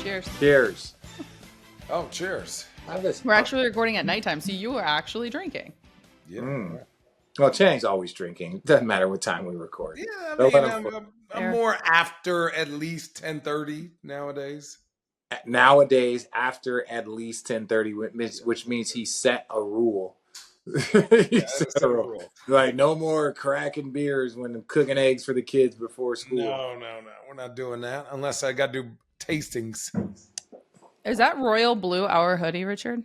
Cheers. Cheers. Oh, cheers. We're actually recording at nighttime, so you are actually drinking. Yeah. Well, Channing's always drinking. Doesn't matter what time we record. Yeah, Don't let I him mean, I'm more after at least 10:30 nowadays. Nowadays, after at least 10:30, which means he set a rule. Set a rule. Like, no more cracking beers when I'm cooking eggs for the kids before school. No. We're not doing that unless I got to do tastings. Is that royal blue our hoodie, Richard?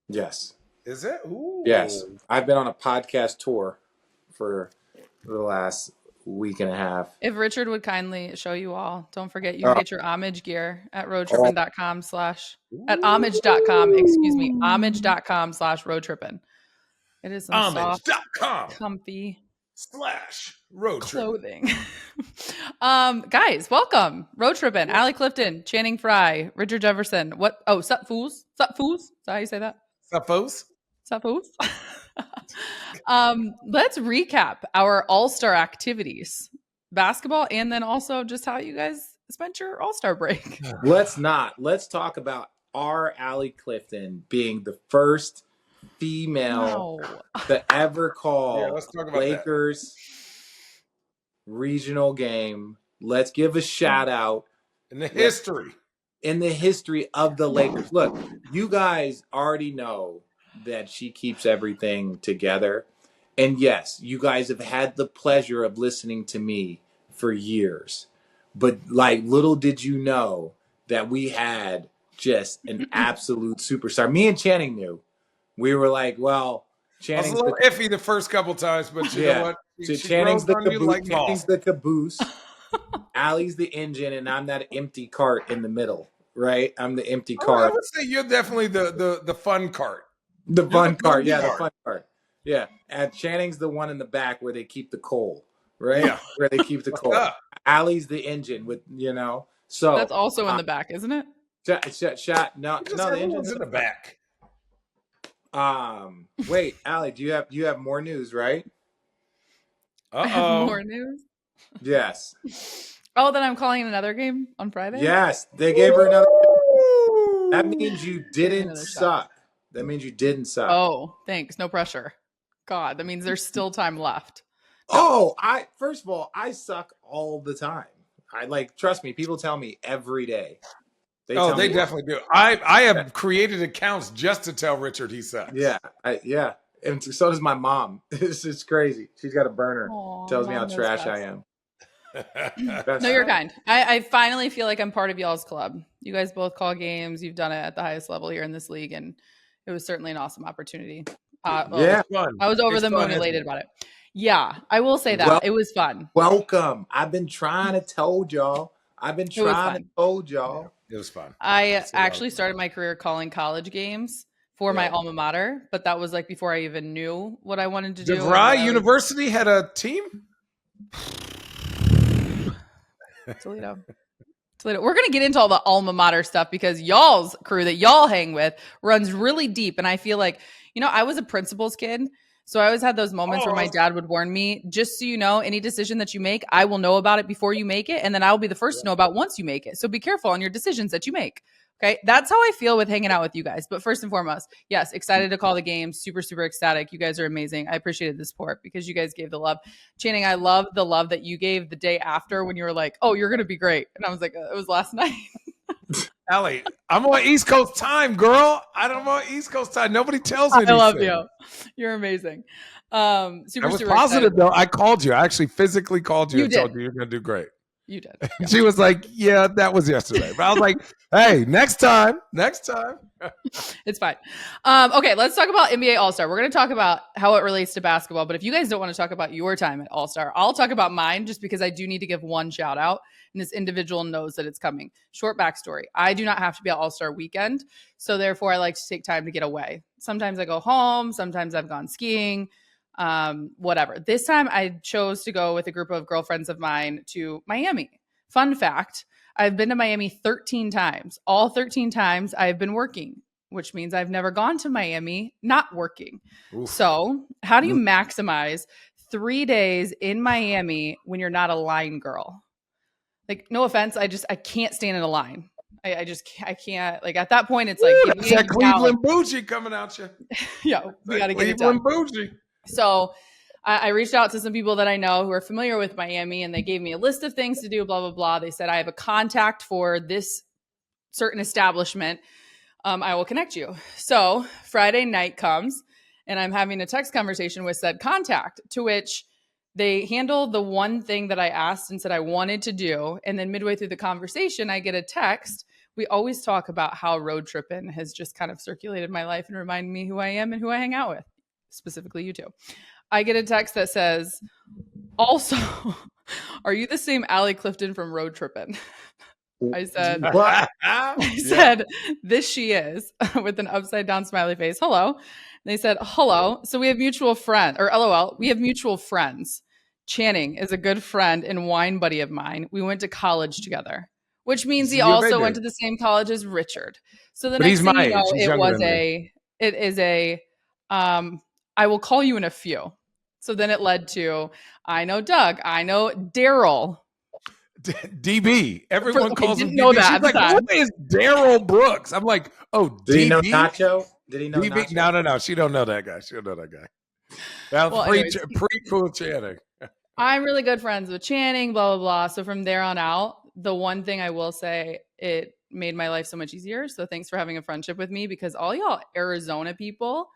Yes. Is it? Ooh. Yes. I've been on a podcast tour for the last week and a half. If Richard would kindly show you all, don't forget you can get your homage gear at roadtrippin.com at homage.com, homage.com/roadtrippin. It is some soft, comfy /road clothing. Guys, welcome. Road Trippin, Allie Clifton, Channing Frye, Richard Jefferson. What? Oh, sup fools? Sup fools? Is that how you say that? Sup fools? Sup fools? Let's recap our all-star activities. Basketball, and then also just how you guys spent your all-star break. Let's talk about our Allie Clifton being the first female to ever call Lakers regional game. Let's give a shout out in the history of the Lakers. Look, you guys already know that she keeps everything together. And yes, you guys have had the pleasure of listening to me for years. But like, little did you know that we had just an absolute superstar. Me and Channing knew. We were like, well, Channing's a little iffy the first couple times, but you know what? So Channing's the caboose. Channing's the caboose. Allie's the engine, and I'm that empty cart in the middle, right? I'm the empty cart. I would say you're definitely the fun cart. The fun cart. Yeah. And Channing's the one in the back where they keep the coal, right? Yeah. Where they keep the coal. Allie's the engine with, so. That's also in the back, isn't it? No, the engine's in the back. Wait, Allie, do you have more news, right? I have more news? Yes. Oh, then I'm calling another game on Friday? Yes, they gave her another. That means you didn't suck. That means you didn't suck. Oh, thanks. No pressure. God, that means there's still time left. No. First of all, I suck all the time. Trust me, people tell me every day. They definitely do. I have created accounts just to tell Richard he sucks. Yeah. And so does my mom. It's crazy. She's got a burner. Tells me how trash I am. No, you're kind. I finally feel like I'm part of y'all's club. You guys both call games. You've done it at the highest level here in this league, and it was certainly an awesome opportunity. I was over the moon elated about it. Yeah, I will say that. It was fun. Welcome. I've been trying to told y'all. It was fun. I actually started my career calling college games for my alma mater, but that was before I even knew what I wanted to do. DeVry University had a team? Toledo. We're going to get into all the alma mater stuff because y'all's crew that y'all hang with runs really deep. And I feel like, I was a principal's kid. So I always had those moments where my dad would warn me, just so you know, any decision that you make, I will know about it before you make it. And then I'll be the first to know about once you make it. So be careful on your decisions that you make. Okay. That's how I feel with hanging out with you guys. But first and foremost, yes, excited to call the game. Super, super ecstatic. You guys are amazing. I appreciated the support because you guys gave the love. Channing, I love the love that you gave the day after when you were like, oh, you're going to be great. And I was like, it was last night. Allie, I'm on East Coast time, girl. I'm on East Coast time. Nobody tells me. I love you. You're amazing. I was positive though. I called you. I actually physically called you and told you you're going to do great. You did. Yeah. She was like, yeah, that was yesterday. But I was like, hey, next time. It's fine. Okay, let's talk about NBA All-Star. We're going to talk about how it relates to basketball. But if you guys don't want to talk about your time at All-Star, I'll talk about mine just because I do need to give one shout out. And this individual knows that it's coming. Short backstory. I do not have to be at All-Star weekend. So therefore, I like to take time to get away. Sometimes I go home. Sometimes I've gone skiing. Whatever. This time I chose to go with a group of girlfriends of mine to Miami. Fun fact, I've been to Miami 13 times. All 13 times I've been working, which means I've never gone to Miami not working. Oof. So how do you maximize 3 days in Miami when you're not a line girl? No offense. I can't stand in a line. I just I can't. Like at that point, it's like Ooh, that's that Cleveland bougie coming out you. Yeah, we got to get it Cleveland done. bougie. So I reached out to some people that I know who are familiar with Miami, and they gave me a list of things to do. Blah blah blah. They said I have a contact for this certain establishment. I will connect you. So Friday night comes, and I'm having a text conversation with said contact, to which they handle the one thing that I asked and said I wanted to do. And then midway through the conversation, I get a text. We always talk about how Road Trippin has just kind of circulated my life and reminded me who I am and who I hang out with, specifically you two. I get a text that says, also, are you the same Allie Clifton from Road Trippin? I said, this she is, with an upside down smiley face. Hello. They said, hello. So we have mutual friend, or LOL, we have mutual friends. Channing is a good friend and wine buddy of mine. We went to college together, which means he also went to the same college as Richard. So the next thing you know, it is a, I will call you in a few. So then it led to, I know Doug, I know Daryl. DB. Everyone calls him DB. Know that She's like, who is Daryl Brooks? I'm like, oh, Did DB? he know Nacho? Did he know DB? Nacho? No. She don't know that guy. She don't know that guy. Well, pre-cool Channing. I'm really good friends with Channing, blah, blah, blah. So from there on out, the one thing I will say, it made my life so much easier. So thanks for having a friendship with me, because all y'all Arizona people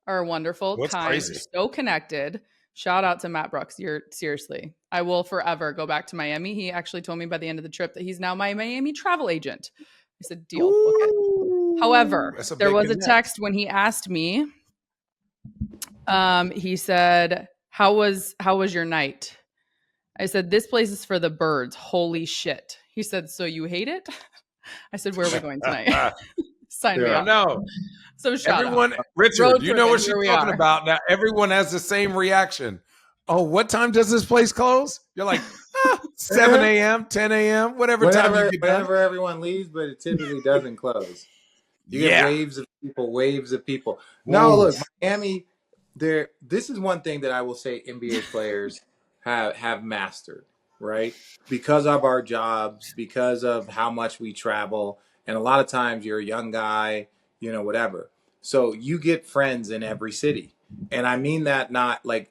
are wonderful, kind, crazy? So connected. Shout out to Matt Brooks. Seriously, I will forever go back to Miami. He actually told me by the end of the trip that he's now my Miami travel agent. I said, deal, book it. However, there was a text when he asked me. He said, how was your night? I said, this place is for the birds. Holy shit. He said, so you hate it? I said, where are we going tonight? Sign me up. No. So everyone, Richard, you know what she's talking about. Now everyone has the same reaction. Oh, what time does this place close? You're like, 7 a.m., 10 a.m., whatever time you get done. Whenever everyone leaves, but it typically doesn't close. You get waves of people. No, look, Miami, this is one thing that I will say NBA players have mastered, right? Because of our jobs, because of how much we travel, and a lot of times you're a young guy, whatever. So you get friends in every city. And I mean that not like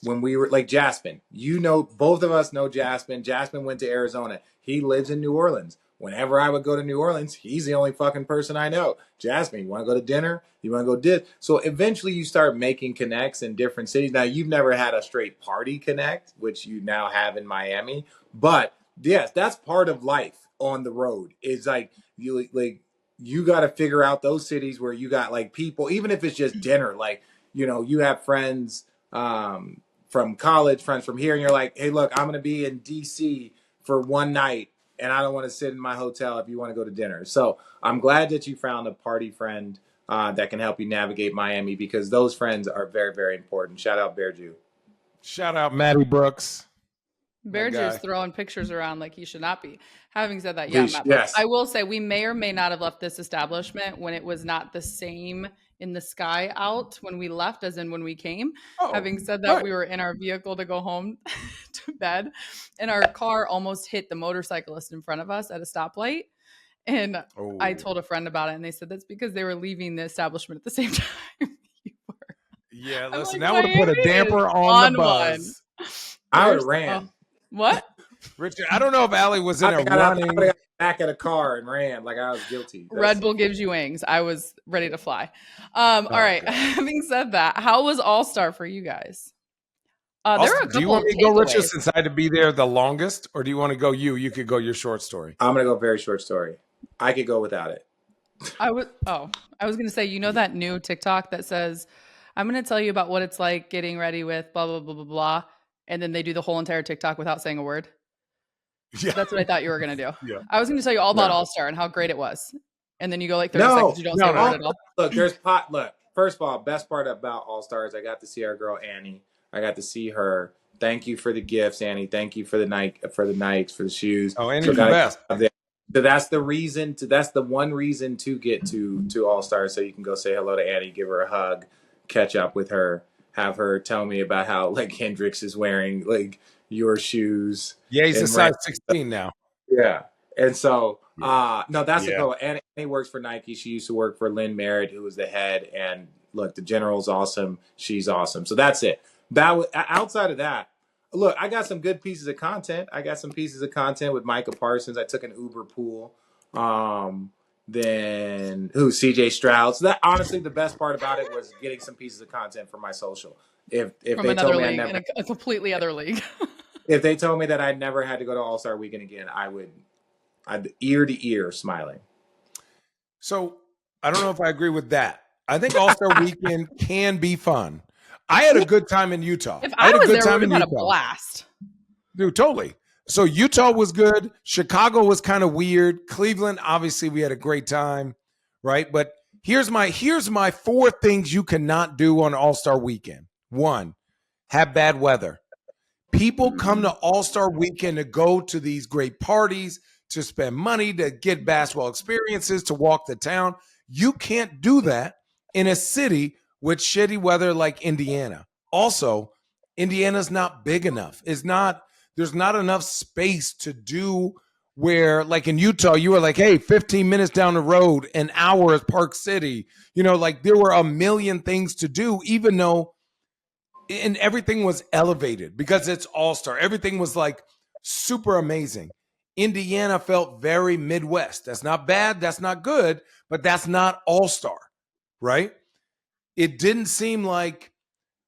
when we were like Jasmine, both of us know Jasmine. Jasmine went to Arizona. He lives in New Orleans. Whenever I would go to New Orleans, he's the only fucking person I know. Jasmine, you want to go to dinner? You want to go this? So eventually you start making connects in different cities. Now, you've never had a straight party connect, which you now have in Miami. But yes, that's part of life on the road. It's like you got to figure out those cities where you got like people, even if it's just dinner, like, you have friends from college, friends from here, and you're like, hey, look, I'm going to be in DC for one night, and I don't want to sit in my hotel if you want to go to dinner. So I'm glad that you found a party friend that can help you navigate Miami, because those friends are very, very important. Shout out Bear Jew. Shout out Matty Brooks. Bear Jew's throwing pictures around like he should not be. Having said that, Matt, I will say we may or may not have left this establishment when it was not the same in the sky out when we left as in when we came. Having said that, we were in our vehicle to go home to bed, and our car almost hit the motorcyclist in front of us at a stoplight. And I told a friend about it, and they said that's because they were leaving the establishment at the same time you were. Yeah, listen, that would have put a damper on the buzz. I would have ran. What? Richard, I don't know if Allie was in running. I would have got back at a car and ran like I was guilty. Red Bull gives you wings. I was ready to fly. All right. God. Having said that, how was All-Star for you guys? There are a couple. Do you want me to go, Richard, since I had to be there the longest, or do you want to go you? You could go your short story. I'm going to go very short story. I could go without it. I was going to say, that new TikTok that says, I'm going to tell you about what it's like getting ready with blah, blah, blah, blah, blah. And then they do the whole entire TikTok without saying a word. Yeah. That's what I thought you were going to do. Yeah. I was going to tell you all about All-Star and how great it was. And then you go like 30 seconds, you don't say a word at all. Look, first of all, best part about All-Star is I got to see our girl Annie. I got to see her. Thank you for the gifts, Annie. Thank you for the Nikes, for the shoes. Oh, Annie's the best. So that's the one reason to get to All-Star, so you can go say hello to Annie, give her a hug, catch up with her, have her tell me about how like Hendrix is wearing like your shoes. Yeah, he's a size 16 now. Yeah. And so No, that's a girl. Annie works for Nike. She used to work for Lynn Merritt, who was the head. And look, the general's awesome. She's awesome. So that's it. Outside of that, look, I got some good pieces of content. I got some pieces of content with Micah Parsons. I took an Uber pool. Then CJ Stroud. So that honestly, the best part about it was getting some pieces of content for my social. If from they another told me league, in a completely other league. If they told me that I never had to go to All-Star Weekend again, I'd ear to ear smiling. So I don't know if I agree with that. I think All-Star Weekend can be fun. I had a good time in Utah. If I had was a good there, time we in would have Utah. had a blast. Dude, totally. So Utah was good. Chicago was kind of weird. Cleveland, obviously, we had a great time, right? But here's my 4 things you cannot do on All-Star Weekend. 1, have bad weather. People come to All-Star Weekend to go to these great parties, to spend money, to get basketball experiences, to walk the town. You can't do that in a city with shitty weather like Indiana. Also, Indiana's not big enough. There's not enough space to do where, like in Utah, you were like, hey, 15 minutes down the road, an hour is Park City. Like there were a million things to do, even though and everything was elevated because it's All-Star. Everything was like super amazing. Indiana felt very Midwest. That's not bad. That's not good, but that's not All-Star, right? It didn't seem like,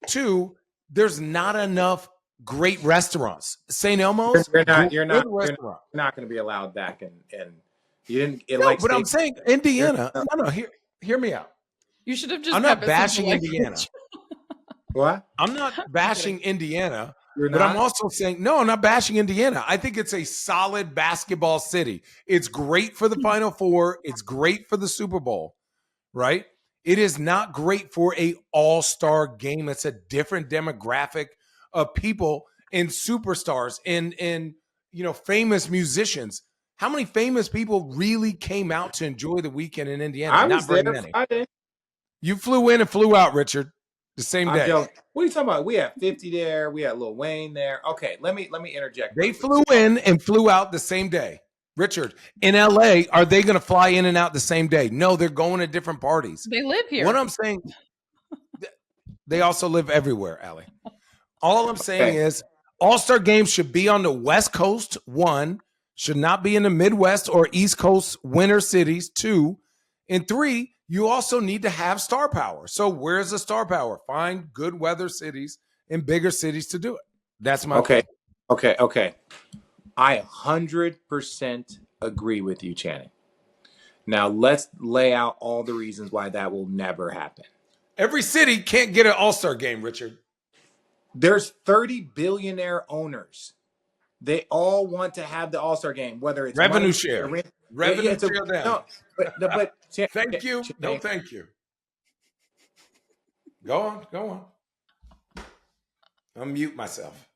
2, there's not enough great restaurants. St. Elmo's, you're not going to be allowed back, and you didn't. But I'm saying Indiana. No, hear me out. You should have just. I'm not bashing Indiana. What? I'm not bashing Indiana, but I'm also saying, no, I'm not bashing Indiana. I think it's a solid basketball city. It's great for the Final Four. It's great for the Super Bowl, right? It is not great for a all-star game. It's a different demographic of people and superstars and famous musicians. How many famous people really came out to enjoy the weekend in Indiana? I was there Friday. You flew in and flew out, Richard. The same day. What are you talking about? We had 50 there. We had Lil Wayne there. Okay, let me interject. They flew in and flew out the same day. Richard, in LA, are they going to fly in and out the same day? No, they're going to different parties. They live here. What I'm saying, they also live everywhere, Allie. All I'm saying is All-Star games should be on the West Coast, 1, should not be in the Midwest or East Coast winter cities, 2, and 3, you also need to have star power. So where's the star power? Find good weather cities and bigger cities to do it. That's my thing. Okay. I 100% agree with you, Channing. Now let's lay out all the reasons why that will never happen. Every city can't get an All-Star game, Richard. There's 30 billionaire owners. They all want to have the All-Star game, whether it's revenue share. Revenue share them. No, but thank you. No, thank you. Go on. I'll mute myself.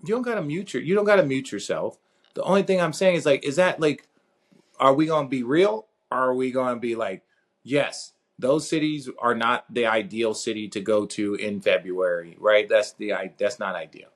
You don't gotta mute yourself. The only thing I'm saying is is that are we gonna be real? Or are we gonna be like, yes, those cities are not the ideal city to go to in February, right? That's not ideal.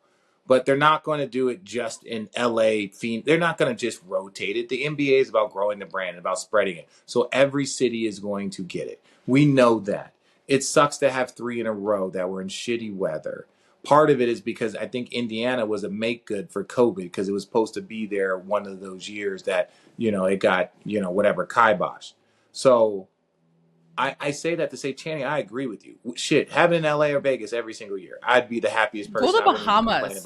But they're not going to do it just in LA. They're not going to just rotate it. The NBA is about growing the brand, about spreading it. So every city is going to get it. We know that. It sucks to have 3 in a row that were in shitty weather. Part of it is because I think Indiana was a make good for COVID because it was supposed to be there one of those years that, it got, whatever, kibosh. So I say that to say, Channing, I agree with you. Shit, have it in LA or Vegas every single year. I'd be the happiest person. Go to Bahamas.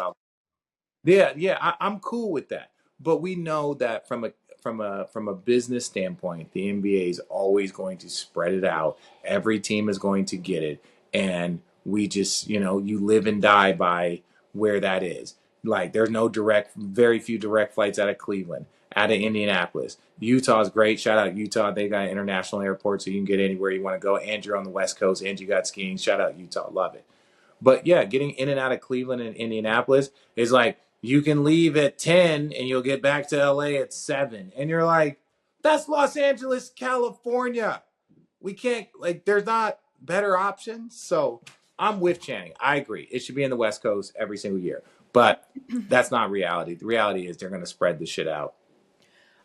Yeah, I'm cool with that. But we know that from a business standpoint, the NBA is always going to spread it out. Every team is going to get it, and we just, you live and die by where that is. Like, there's very few direct flights out of Cleveland, out of Indianapolis. Utah's great. Shout out Utah. They got an international airport, so you can get anywhere you want to go. And you're on the West Coast, and you got skiing. Shout out Utah. Love it. But yeah, getting in and out of Cleveland and Indianapolis is like, you can leave at 10 and you'll get back to LA at 7. And you're like, that's Los Angeles, California. We can't, there's not better options. So I'm with Channing. I agree. It should be in the West Coast every single year. But that's not reality. The reality is they're going to spread the shit out.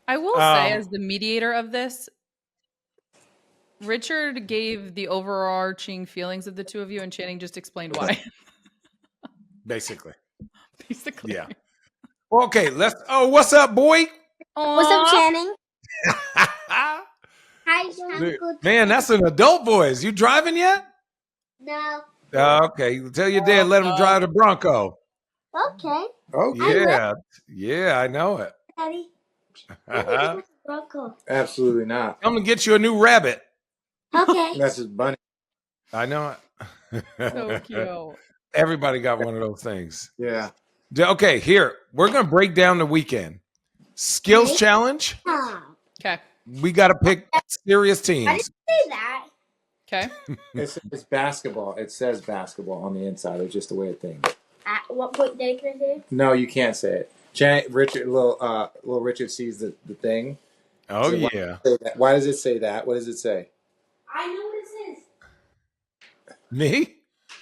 I will say, as the mediator of this, Richard gave the overarching feelings of the two of you, and Channing just explained why. Basically. Basically. Yeah. Okay, what's up, boy? What's up, Channing? Man, that's an adult voice. You driving yet? No. Okay. Tell your dad, let him drive the Bronco. Okay. Oh, yeah. Yeah, I know it. Daddy. Absolutely not. I'm going to get you a new rabbit. Okay. That's his bunny. I know it. So cute. Everybody got one of those things. Yeah. Okay, here. We're going to break down the weekend. Skills challenge. Okay. We got to pick serious teams. I didn't say that. Okay. It's basketball. It says basketball on the inside. It's just a weird thing. At what point did I say? No, you can't say it. Little Richard sees the thing. Oh, So yeah. Why does it say that? What does it say? I know what it says. Me?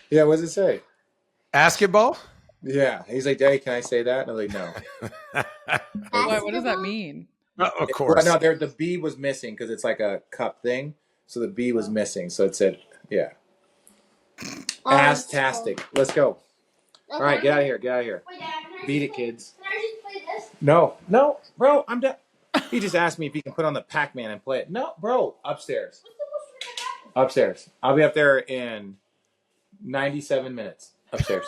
Yeah, what does it say? Basketball? Yeah. He's like, Daddy, can I say that? And I'm like, no. What does that mean? Of course. No, the B was missing because it's like a cup thing. So the B was missing. So it said, yeah. Astastic. Let's go. All right, get out of here. Get out of here. Wait, Dad, Beat it, kids. Can I just play this? No, bro, I'm done. He just asked me if he can put on the Pac-Man and play it. No, bro, upstairs. Upstairs. I'll be up there in 97 minutes. Upstairs.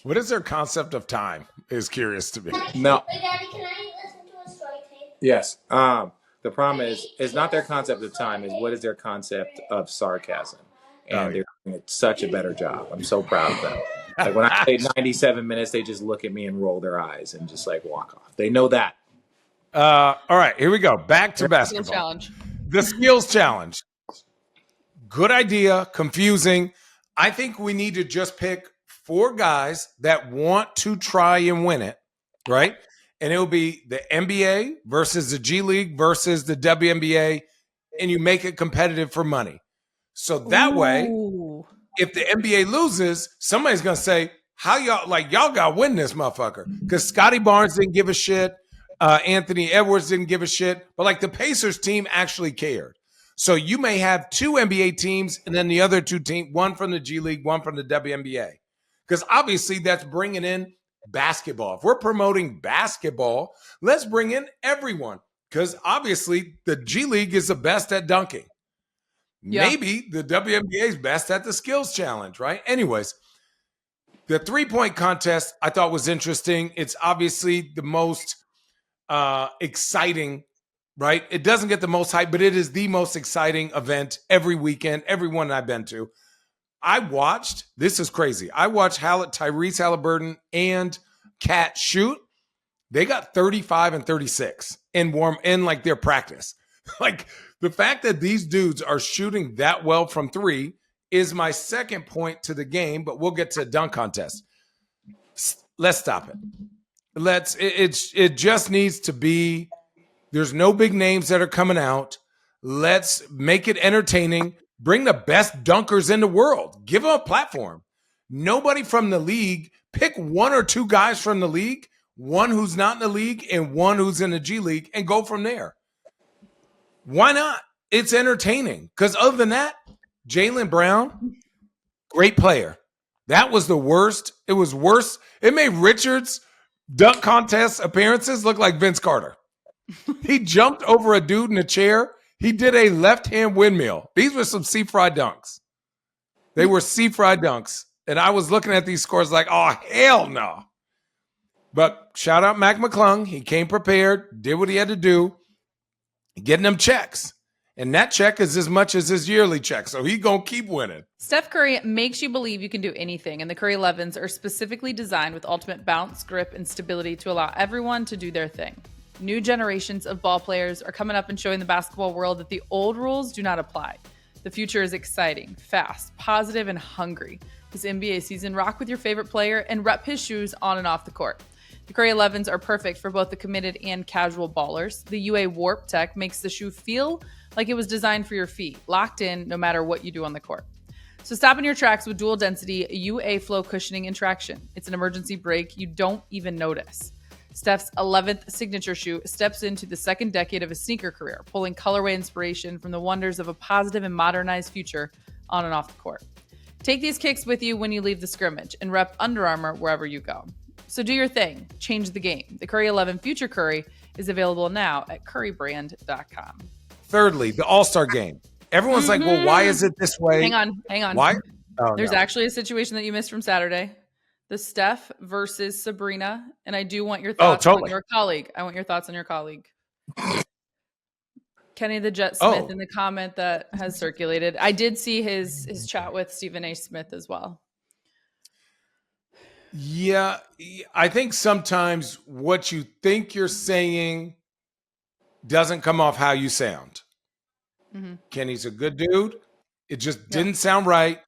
What is their concept of time? Is curious to me. No. Wait, Daddy, can I listen to a story tape? Yes. The problem is not their concept of time, is what is their concept of sarcasm. And they're doing such a better job. I'm so proud of them. Like when I say 97 minutes, they just look at me and roll their eyes and just like walk off. They know that. All right, here we go. Back to basketball. Skills challenge. The skills challenge. Good idea. Confusing. I think we need to just pick 4 guys that want to try and win it, right? And it'll be the NBA versus the G League versus the WNBA, and you make it competitive for money. So that way, if the NBA loses, somebody's going to say, how y'all got to win this motherfucker. Because Scotty Barnes didn't give a shit. Anthony Edwards didn't give a shit. But like the Pacers team actually cared. So you may have 2 NBA teams and then the other 2 teams, one from the G League, one from the WNBA. Because obviously that's bringing in basketball. If we're promoting basketball, let's bring in everyone. Because obviously the G League is the best at dunking. Yeah. Maybe the WNBA is best at the skills challenge, right? Anyways, the 3-point contest I thought was interesting. It's obviously the most exciting, right? It doesn't get the most hype, but it is the most exciting event every weekend, every one I've been to. This is crazy. I watched Tyrese Halliburton and Kat shoot. They got 35 and 36 in like their practice. Like the fact that these dudes are shooting that well from 3 is my second point to the game, but we'll get to dunk contest. Let's stop it. It just needs to be, there's no big names that are coming out. Let's make it entertaining. Bring the best dunkers in the world. Give them a platform. Nobody from the league. Pick 1 or 2 guys from the league, one who's not in the league and one who's in the G League, and go from there. Why not? It's entertaining. Because other than that, Jaylen Brown, great player. That was the worst. It was worse. It made Richard's dunk contest appearances look like Vince Carter. He jumped over a dude in a chair. He did a left-hand windmill. These were some sea-fried dunks. They were sea-fried dunks. And I was looking at these scores like, oh, hell no. But shout out Mac McClung. He came prepared, did what he had to do, getting them checks. And that check is as much as his yearly check. So he's going to keep winning. Steph Curry makes you believe you can do anything. And the Curry 11s are specifically designed with ultimate bounce, grip, and stability to allow everyone to do their thing. New generations of ball players are coming up and showing the basketball world that the old rules do not apply. The future is exciting, fast, positive, and hungry. This NBA season, rock with your favorite player and rep his shoes on and off the court. The Curry 11s are perfect for both the committed and casual ballers. The UA Warp Tech makes the shoe feel like it was designed for your feet, locked in no matter what you do on the court. So stop in your tracks with dual density UA flow cushioning and traction. It's an emergency brake you don't even notice. Steph's 11th signature shoe steps into the second decade of his sneaker career, pulling colorway inspiration from the wonders of a positive and modernized future on and off the court. Take these kicks with you when you leave the scrimmage and rep Under Armour wherever you go. So do your thing. Change the game. The Curry 11 Future Curry is available now at currybrand.com. Thirdly, the All-Star game. Everyone's like, well, why is it this way? Hang on. Why? Oh, There's no. actually a situation that you missed from Saturday. The Steph versus Sabrina. And I do want your thoughts on your colleague. I want your thoughts on your colleague. Kenny the Jet Smith in the comment that has circulated. I did see his chat with Stephen A. Smith as well. Yeah, I think sometimes what you think you're saying doesn't come off how you sound. Mm-hmm. Kenny's a good dude. It just didn't sound right.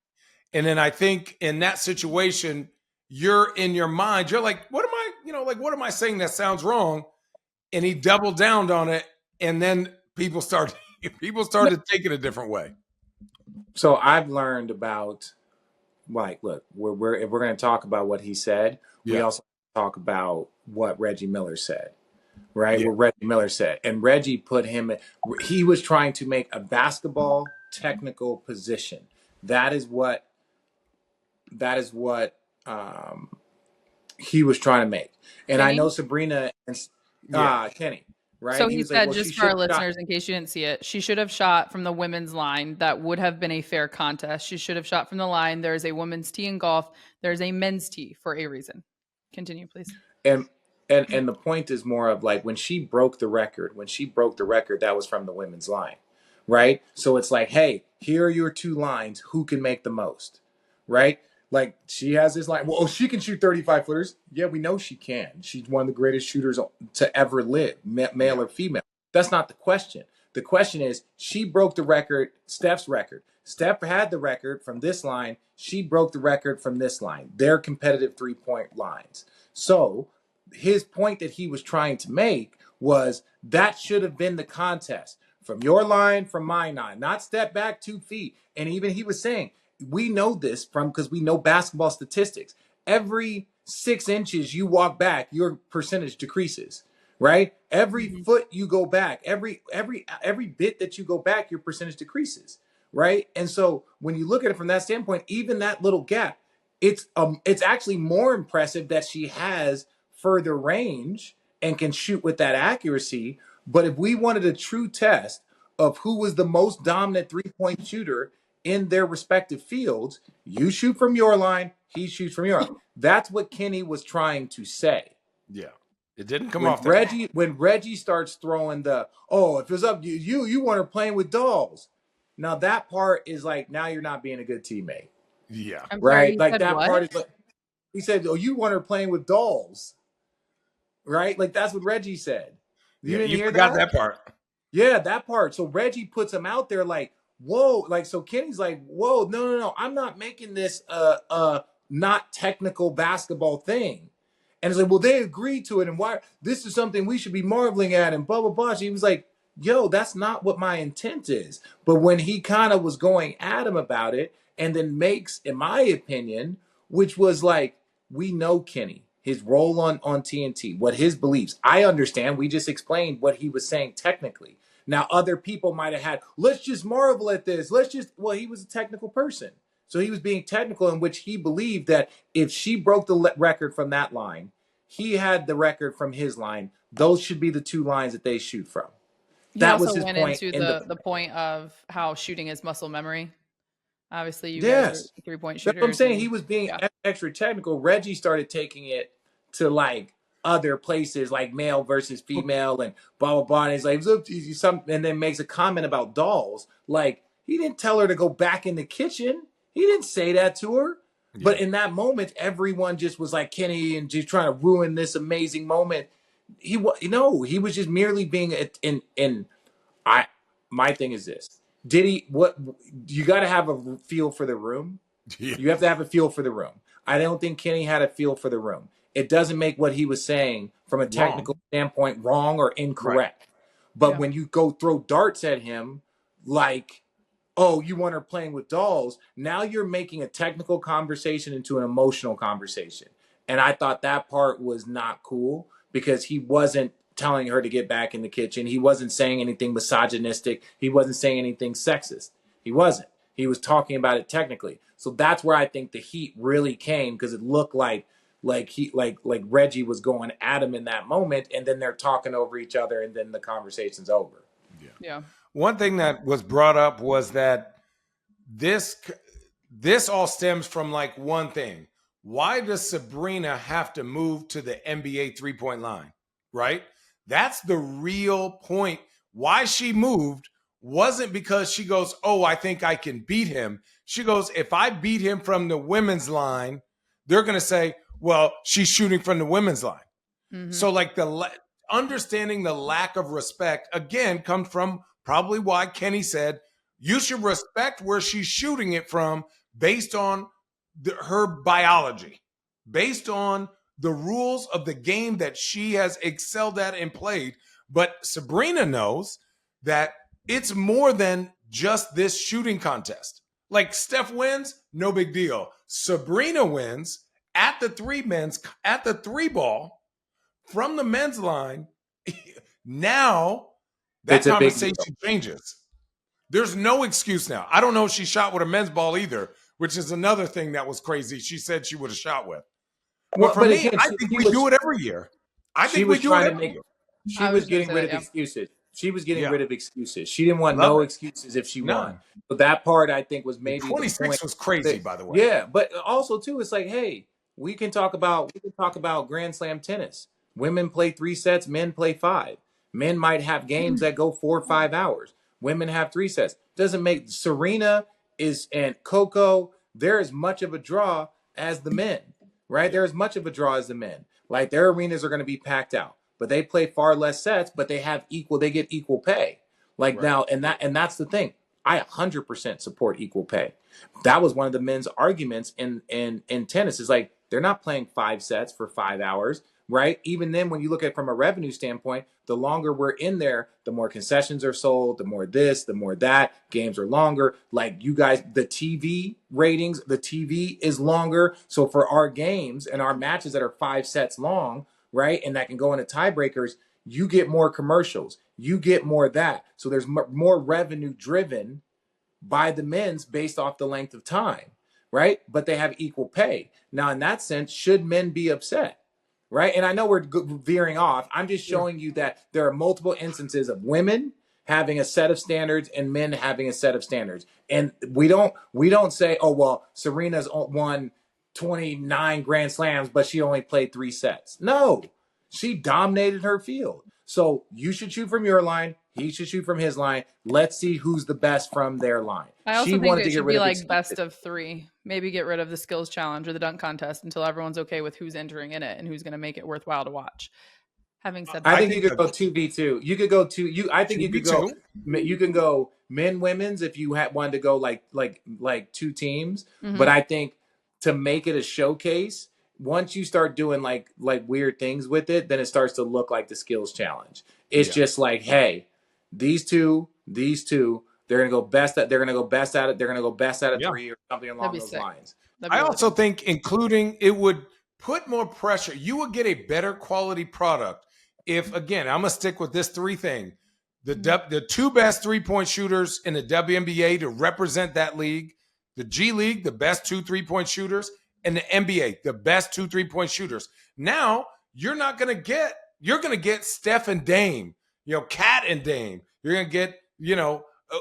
And then I think in that situation, you're in your mind, you're like, what am I saying that sounds wrong? And he doubled down on it. And then people started taking it a different way. So I've learned about, like, look, if we're going to talk about what he said, we also talk about what Reggie Miller said, right? Yeah. What Reggie Miller said. And Reggie he was trying to make a basketball technical position. That is what he was trying to make. And Kenny? I know Sabrina and Kenny. Right? So he said, just for our listeners, in case you didn't see it, she should have shot from the women's line. That would have been a fair contest. She should have shot from the line. There's a women's tee in golf. There's a men's tee for a reason. Continue, please. And the point is more of like when she broke the record, that was from the women's line, right? So it's like, hey, here are your two lines. Who can make the most, right? Like she has this line. Well, she can shoot 35 footers. Yeah, we know she can. She's one of the greatest shooters to ever live, male or female. That's not the question. The question is she broke the record, Steph's record. Steph had the record from this line. She broke the record from this line. They're competitive 3-point lines. So his point that he was trying to make was that should have been the contest. From your line, from my line, not step back 2 feet. And even he was saying, we know this because we know basketball statistics. Every 6 inches you walk back, your percentage decreases, right? Every foot you go back, every bit that you go back, your percentage decreases, right? And so when you look at it from that standpoint, even that little gap, it's actually more impressive that she has further range and can shoot with that accuracy. But if we wanted a true test of who was the most dominant 3-point shooter in their respective fields, you shoot from your line, he shoots from your line. That's what Kenny was trying to say. Yeah. It didn't come off when Reggie starts throwing if it's up you want her playing with dolls. Now that part is like, now you're not being a good teammate. Yeah. Right? Like that part is like, he said, you want her playing with dolls. Right? Like that's what Reggie said. You didn't hear that part. Yeah, that part. So Reggie puts him out there like, whoa, like, so Kenny's like, whoa, no, I'm not making this not technical basketball thing. And it's like, well, they agreed to it, and why this is something we should be marveling at, and blah blah blah. He was like, yo, that's not what my intent is. But when he kind of was going at him about it, and then makes, in my opinion, which was like, we know Kenny, his role on TNT, what his beliefs. I understand. We just explained what he was saying technically. Now, other people might have had, let's just marvel at this. He was a technical person. So he was being technical, in which he believed that if she broke the record from that line, he had the record from his line. Those should be the two lines that they shoot from. That was his point. Into the point of how shooting is muscle memory. Obviously, you guys are 3-point shooters. That's what I'm saying. He was being extra technical. Reggie started taking it to like other places, like male versus female and blah blah blah. And he's like, and then makes a comment about dolls. Like, he didn't tell her to go back in the kitchen. He didn't say that to her. Yeah. But in that moment, everyone just was like, Kenny, and just trying to ruin this amazing moment. He was just merely being my thing is this. You got to have a feel for the room. Yeah. You have to have a feel for the room. I don't think Kenny had a feel for the room. It doesn't make what he was saying from a technical standpoint wrong or incorrect. Right. But when you go throw darts at him, like, oh, you want her playing with dolls, now you're making a technical conversation into an emotional conversation. And I thought that part was not cool, because he wasn't telling her to get back in the kitchen. He wasn't saying anything misogynistic. He wasn't saying anything sexist. He wasn't. He was talking about it technically. So that's where I think the heat really came, because it looked like Reggie was going at him in that moment, and then they're talking over each other, and then the conversation's over. Yeah. One thing that was brought up was that this all stems from like one thing. Why does Sabrina have to move to the NBA 3-point line? Right? That's the real point. Why she moved wasn't because she goes, oh, I think I can beat him. She goes, if I beat him from the women's line, they're going to say, well, she's shooting from the women's line. Mhm. So like understanding the lack of respect, again, comes from probably why Kenny said, you should respect where she's shooting it from based on her biology, based on the rules of the game that she has excelled at and played. But Sabrina knows that it's more than just this shooting contest. Like Steph wins, no big deal. Sabrina wins at the three ball from the men's line. Now that It's a big conversation changes. There's no excuse now. I don't know if she shot with a men's ball either, which is another thing that was crazy. She said she would have shot with. Well, for me, I think we do it every year. I think we do it every year. She was getting rid of excuses. She was getting rid of excuses. She didn't want excuses if she won. But that part, I think, was maybe 26 was crazy, by the way. Yeah, but also too, it's like, hey, we can talk about Grand Slam tennis. Women play 3 sets, men play 5. Men might have games that go 4 or 5 hours. Women have 3 sets. Doesn't make Serena and Coco. They're as much of a draw as the men, right? They're as much of a draw as the men. Like their arenas are going to be packed out, but they play far less sets, but they get equal pay. Like now, and that's the thing. I 100% support equal pay. That was one of the men's arguments in tennis. Is like they're not playing 5 sets for 5 hours, right? Even then, when you look at it from a revenue standpoint, the longer we're in there, the more concessions are sold, the more this, the more that. Games are longer. Like you guys, the TV ratings, the TV is longer. So for our games and our matches that are 5 sets long, right, and that can go into tiebreakers, you get more commercials. You get more of that. So there's more revenue driven by the men's based off the length of time, right? But they have equal pay. Now, in that sense, should men be upset? Right. And I know we're veering off. I'm just showing you that there are multiple instances of women having a set of standards and men having a set of standards. And we don't say, oh, well, Serena's won 29 Grand Slams, but she only played 3 sets. No, she dominated her field. So you should shoot from your line. He should shoot from his line. Let's see who's the best from their line. I also think it should be like best of 3. Maybe get rid of the skills challenge or the dunk contest until everyone's okay with who's entering in it and who's going to make it worthwhile to watch. Having said that, I think you could go 2v2. You could go 2. I think you could go. You can go men, women's if you wanted to go like 2 teams. Mm-hmm. But I think to make it a showcase, once you start doing like weird things with it, then it starts to look like the skills challenge. It's just like, hey, these two, they're gonna go best at. They're gonna go best at it. They're gonna go best at a 3 or something along those lines. I also think including it would put more pressure. You would get a better quality product if, again, I'm gonna stick with this 3 thing: the 2 best 3-point shooters in the WNBA to represent that league, the G League, the best 2 3-point shooters, and the NBA, the best 2 3-point shooters. Now you're gonna get Steph and Dame, Kat and Dame. You're gonna get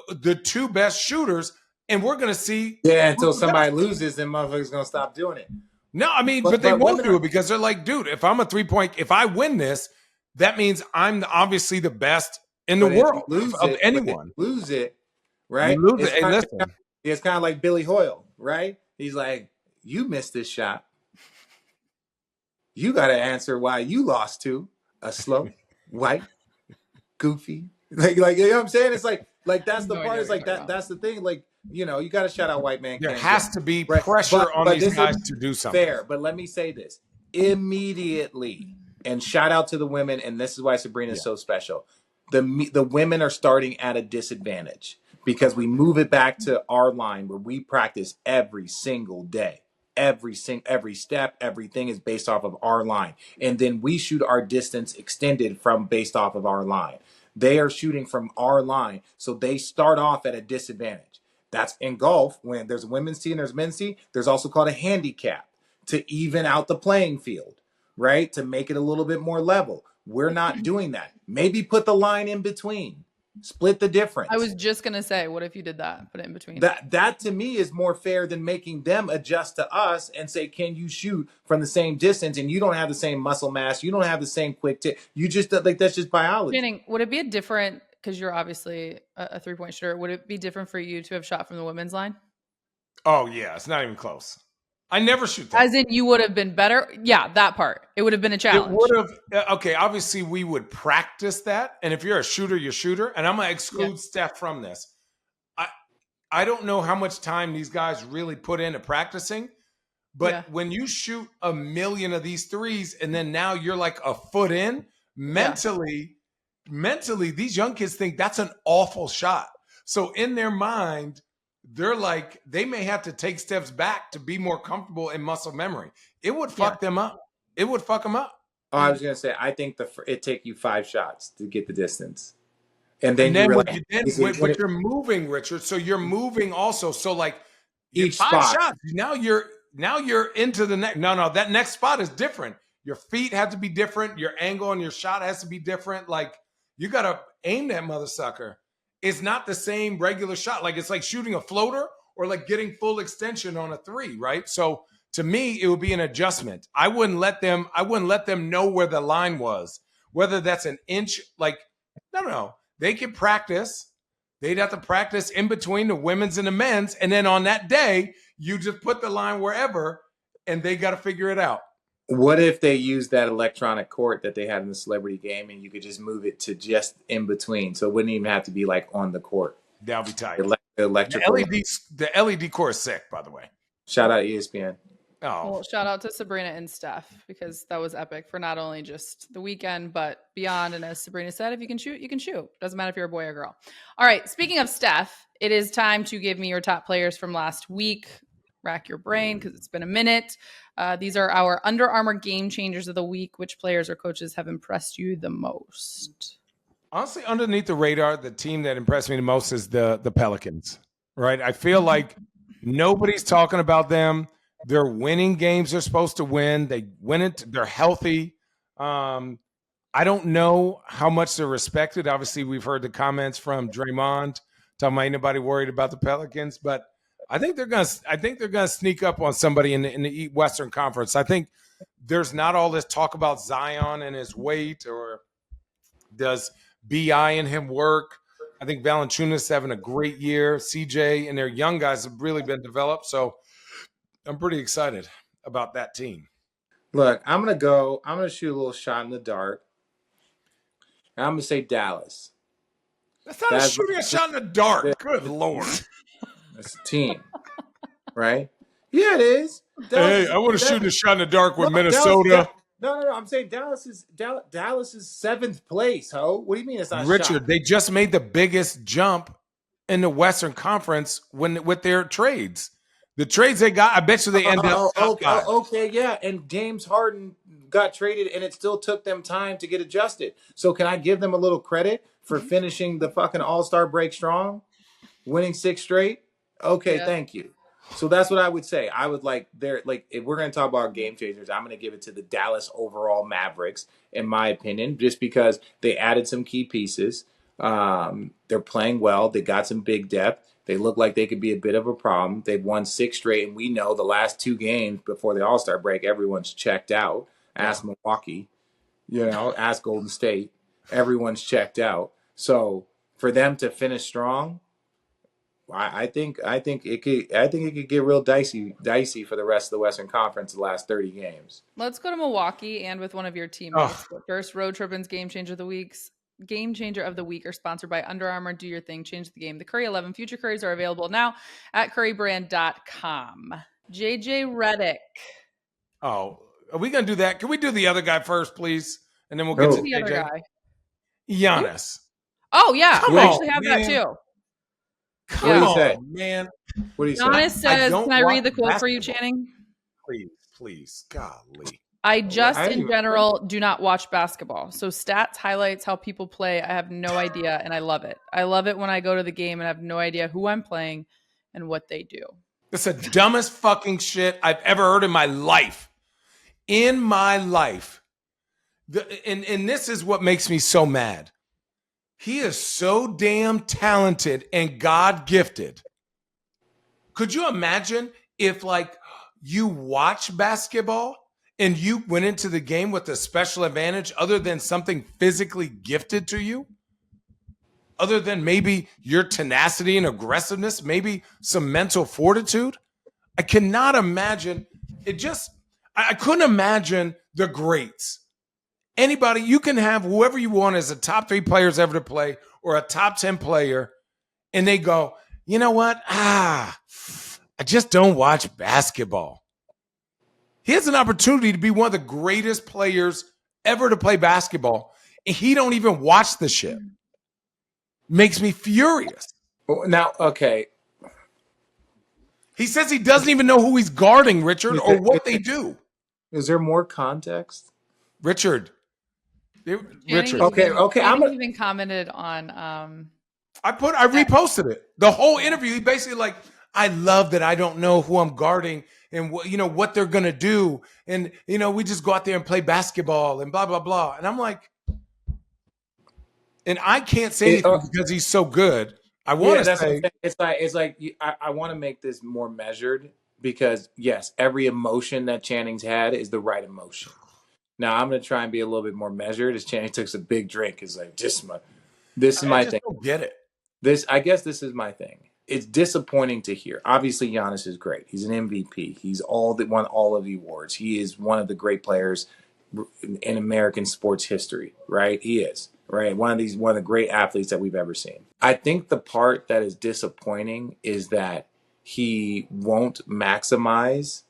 the 2 best shooters, and we're gonna see. Yeah, until somebody loses, then motherfuckers gonna stop doing it. No, I mean, but they won't do it because they're like, dude, if I'm a 3-point, if I win this, that means I'm obviously the best in the world of anyone. Lose it, right? It's kind of like Billy Hoyle, right? He's like, you missed this shot. You got to answer why you lost to a slow, white, goofy. Like you know what I'm saying? It's like that's the part. It's like that's the thing. Like, you got to shout out white man. There has to be pressure on these guys to do something. Fair, but let me say this immediately, and shout out to the women. And this is why Sabrina is so special. The women are starting at a disadvantage because we move it back to our line where we practice every single day. every step, everything is based off of our line. And then we shoot our distance extended from based off of our line. They are shooting from our line. So they start off at a disadvantage. That's in golf. When there's a women's tee and there's a men's tee, there's also called a handicap to even out the playing field, right? To make it a little bit more level. We're not doing that. Maybe put the line in between. Split the difference. I was just gonna say, what if you did that? Put it in between. That to me is more fair than making them adjust to us and say, can you shoot from the same distance? And you don't have the same muscle mass. You don't have the same quick tip. You just like, that's just biology. Channing, would it be a different, because you're obviously a 3-point shooter, would it be different for you to have shot from the women's line? Oh yeah, it's not even close. I never shoot that. As in, you would have been better? Yeah, that part. It would have been a challenge. It would have. Okay, obviously we would practice that, and if you're a shooter, you're a shooter. And I'm gonna exclude Steph from this. I don't know how much time these guys really put into practicing, but when you shoot a million of these threes, and then now you're like a foot in, mentally, these young kids think that's an awful shot. So in their mind, they're like, they may have to take steps back to be more comfortable in muscle memory. It would fuck them up. It would fuck them up. Oh, I was going to say, I think it take you 5 shots to get the distance. And then but you're moving, Richard. So you're moving also. So like each 5 spot. shots, now you're into the next. No, that next spot is different. Your feet have to be different. Your angle on your shot has to be different. Like you got to aim that mother sucker. It's not the same regular shot. Like it's like shooting a floater or like getting full extension on a 3, right? So to me, it would be an adjustment. I wouldn't let them know where the line was, whether that's an inch. Like no. They could practice. They'd have to practice in between the women's and the men's, and then on that day, you just put the line wherever, and they got to figure it out. What if they use that electronic court that they had in the celebrity game, and you could just move it to just in between, so it wouldn't even have to be like on the court? That'll be tight. The LED court is sick, by the way. Shout out ESPN. Oh, well, shout out to Sabrina and Steph, because that was epic for not only just the weekend, but beyond. And as Sabrina said, if you can shoot, you can shoot. Doesn't matter if you're a boy or girl. All right. Speaking of Steph, it is time to give me your top players from last week. Rack your brain because it's been a minute. These are our Under Armour game changers of the week. Which players or coaches have impressed you the most? Honestly, underneath the radar, the team that impressed me the most is the Pelicans, right? I feel like nobody's talking about them. They're winning games they're supposed to win. They win it. They're healthy. I don't know how much they're respected. Obviously, we've heard the comments from Draymond talking about anybody worried about the Pelicans, but I think they're gonna sneak up on somebody in the Western Conference. I think there's not all this talk about Zion and his weight, or does BI and him work. I think Valanciunas having a great year. CJ and their young guys have really been developed. So I'm pretty excited about that team. Look, I'm going to shoot a little shot in the dark. And I'm going to say Dallas. That's not shooting a shot in the dark. Good Lord. It's a team, right? Yeah, it is. Dallas, I want to shoot a shot in the dark with Minnesota. No. I'm saying Dallas is 7th place, ho. What do you mean it's not Richard, they just made the biggest jump in the Western Conference with their trades. The trades they got, I bet you they end up. Okay, yeah. And James Harden got traded, and it still took them time to get adjusted. So can I give them a little credit for finishing the fucking All-Star break strong, winning 6 straight? Okay, Thank you. So that's what I would say. I would if we're going to talk about game changers, I'm going to give it to the Dallas overall Mavericks, in my opinion, just because they added some key pieces. They're playing well. They got some big depth. They look like they could be a bit of a problem. They've won 6 straight, and we know the last 2 games before the All-Star break, everyone's checked out. Ask Milwaukee, ask Golden State. Everyone's checked out. So for them to finish strong, I think it could get real dicey for the rest of the Western Conference the last 30 games. Let's go to Milwaukee and with one of your teammates. First, Road Trippin's Game Changer of the Week are sponsored by Under Armour. Do your thing, change the game. The Curry 11 Future Curries are available now at currybrand.com. JJ Redick. Oh, are we going to do that? Can we do the other guy first, please? And then we'll get to the JJ. Other guy. Giannis. Oh, yeah. Come we on, actually have man. that too. What do you say? Man. What do you say? Giannis says, can I read the quote for you, Channing? Please. Golly. I just, I in general, do not watch basketball. So stats, highlights, how people play, I have no idea, and I love it. I love it when I go to the game and I have no idea who I'm playing and what they do. That's the dumbest fucking shit I've ever heard in my life. In my life. And this is what makes me so mad. He is so damn talented and God-gifted. Could you imagine if, like, you watch basketball and you went into the game with a special advantage other than something physically gifted to you? Other than maybe your tenacity and aggressiveness, maybe some mental fortitude? I cannot imagine it. I couldn't imagine the greats. Anybody, you can have whoever you want as a top 3 players ever to play or a top 10 player, and they go, you know what? I just don't watch basketball. He has an opportunity to be one of the greatest players ever to play basketball, and he don't even watch the shit. Makes me furious. Now, okay. He says he doesn't even know who he's guarding, Richard, or what they do. Is there more context? Richard. Okay. I'm even commented on. I reposted it. The whole interview. He basically like, I love that I don't know who I'm guarding and what they're gonna do, and we just go out there and play basketball and blah blah blah. And I'm like, and I can't say anything because he's so good. I want to say it's like I want to make this more measured because yes, every emotion that Channing's had is the right emotion. Now I'm going to try and be a little bit more measured. As Channing took a big drink, is like this is my thing. Don't get it. I guess this is my thing. It's disappointing to hear. Obviously, Giannis is great. He's an MVP. He's won all of the awards. He is one of the great players in American sports history. Right? He is. Right? One of the great athletes that we've ever seen. I think the part that is disappointing is that he won't maximize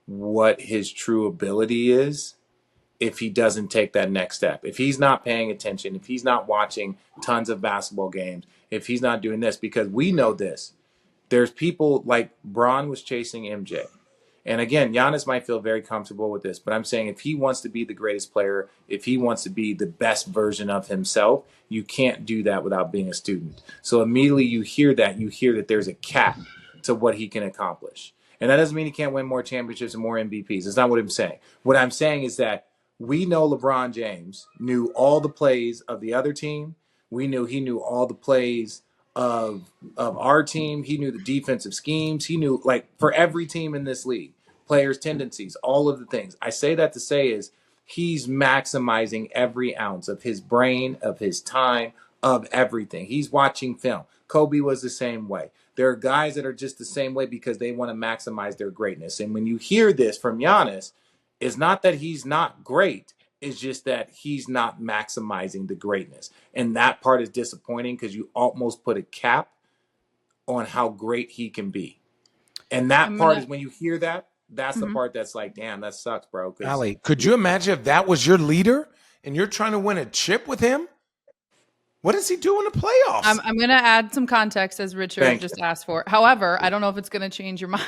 what his true ability is if he doesn't take that next step. If he's not paying attention, if he's not watching tons of basketball games, if he's not doing this, because we know this. There's people like Bron was chasing MJ. And again, Giannis might feel very comfortable with this, but I'm saying if he wants to be the greatest player, if he wants to be the best version of himself, you can't do that without being a student. So immediately you hear that there's a cap to what he can accomplish. And that doesn't mean he can't win more championships and more MVPs. That's not what I'm saying. What I'm saying is that we know LeBron James knew all the plays of the other team. He knew all the plays of our team. He knew the defensive schemes. He knew, like, for every team in this league, players' tendencies, all of the things. I say that to say is he's maximizing every ounce of his brain, of his time, of everything. He's watching film. Kobe was the same way. There are guys that are just the same way because they want to maximize their greatness. And when you hear this from Giannis, it's not that he's not great. It's just that he's not maximizing the greatness. And that part is disappointing because you almost put a cap on how great he can be. And that part is when you hear that, that's the part that's like, damn, that sucks, bro. Allie, could you imagine if that was your leader and you're trying to win a chip with him? What does he do in the playoffs? I'm going to add some context as Richard just asked for. However, I don't know if it's going to change your mind.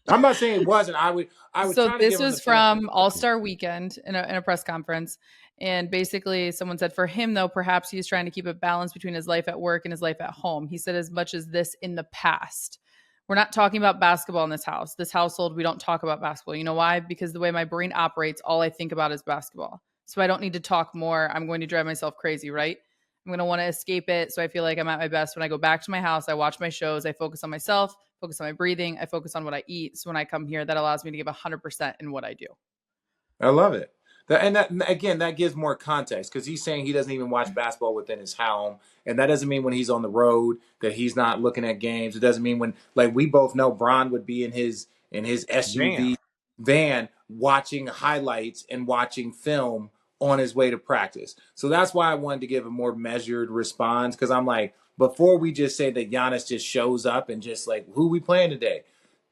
I'm not saying it wasn't. I would. So this was from All-Star Weekend in a press conference. And basically someone said for him, though, perhaps he's trying to keep a balance between his life at work and his life at home. He said as much as this in the past. We're not talking about basketball in this house. This household, we don't talk about basketball. You know why? Because the way my brain operates, all I think about is basketball. So I don't need to talk more. I'm going to drive myself crazy, right? I'm going to want to escape it. So I feel like I'm at my best when I go back to my house. I watch my shows. I focus on myself, focus on my breathing. I focus on what I eat. So when I come here, that allows me to give 100% in what I do. I love it. That gives more context because he's saying he doesn't even watch basketball within his home. And that doesn't mean when he's on the road that he's not looking at games. It doesn't mean when, like, we both know Bron would be in his SUV van watching highlights and watching film on his way to practice. So that's why I wanted to give a more measured response because I'm like, before we just say that Giannis just shows up and just like, who we playing today?